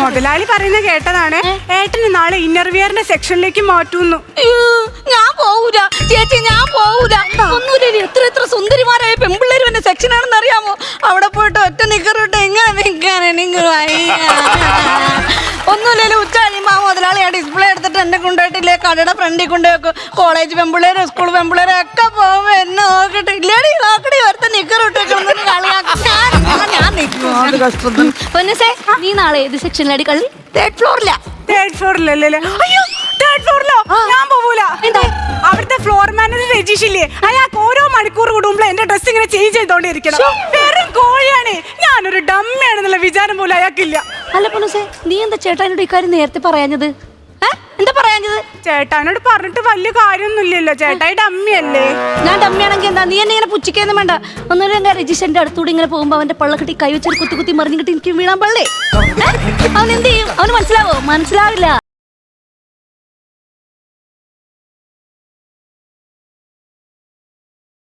മുതലാളി പറയുന്നത് കേട്ടതാണ്. ഏട്ടന് നാളെ ഇന്നർവിയറിന്റെ സെക്ഷനിലേക്ക് മാറ്റുന്നു. ഞാൻ പോവൂല ചേച്ചി, ഞാൻ പോവൂല. ഒന്നുമില്ല, എത്ര സുന്ദരിമാരായ പെൺപിള്ളേരും എന്റെ സെക്ഷനാണെന്ന് അറിയാമോ? അവിടെ പോയിട്ട് ഒറ്റ നിക്കറിട്ട് എങ്ങനെ നിൽക്കാനാ നിങ്ങൾ? ഒന്നുമില്ലല്ലോ, ഉച്ച കഴിയുമ്പോ ആ മുതലാളി ആ ഡിസ്പ്ലേ എടുത്തിട്ട് എന്നെ കൊണ്ടുപോയിട്ടില്ലേ കടയുടെ ഫ്രണ്ടിൽ കൊണ്ടുപോയി വെക്കും. പെമ്പിള്ളേരും സ്കൂൾ പെമ്പിള്ളേരും ഒക്കെ പോകുമ്പോ എന്നെ നോക്കട്ടെ ഇല്ലേടി നോക്കടി ഒരുത്ത നിക്കറിട്ടേക്കണം ഞാൻ നിൽക്കും. നീ നാളെ ഏത് സെക്ഷനിലാടി കളി? തേർഡ് ഫ്ലോറിലാ. തേർഡ് ഫ്ലോറിലല്ലേ? അയ്യോ, തേർഡ് ഫ്ലോറിലോ? ഞാൻ പോവൂല. അവിടുത്തെ ഫ്ലോർ മാനേജർ രജീഷില്ലേ, അയാൾക്ക് ഓരോ മണിക്കൂർ കൂടുമ്പോൾ എന്റെ ഡ്രസ് ഇങ്ങനെ ചേഞ്ച് ചെയ്തോണ്ടിരിക്കണം. വെറും കോഴിയാണ്, ഞാനൊരു ഡമ്മയാണെന്നുള്ള വിചാരം പോലും അയാൾക്കില്ല. അല്ല പൊന്നൂസേ, നീ എന്താ ചേട്ടാനോട് ഇക്കാര്യം നേരത്തെ പറയാഞ്ഞത്? എന്താ പറയാഞ്ഞത്? ചേട്ടാനോട് പറഞ്ഞിട്ട് വലിയ കാര്യമൊന്നുമില്ലല്ലോ, ചേട്ടായി ഡമ്മിയല്ലേ. ഞാൻ ഡമ്മിയാണെങ്കിൽ എന്താ? നീ എന്നെ ഇങ്ങനെ പുച്ഛിക്കൊന്നും വേണ്ട. ഒന്നുമില്ല, രജിസ്റ്ററിന്റെ അടുത്തൂടെ ഇങ്ങനെ പോകുമ്പോ അവന്റെ പള്ള കെട്ടി കൈ വെച്ചൊരു കുത്തി മറിഞ്ഞിട്ട് എനിക്ക് വീഴാൻ പള്ളേ. അവൻ എന്ത് ചെയ്യും? അവന് മനസ്സിലാവോ? മനസ്സിലാവില്ല.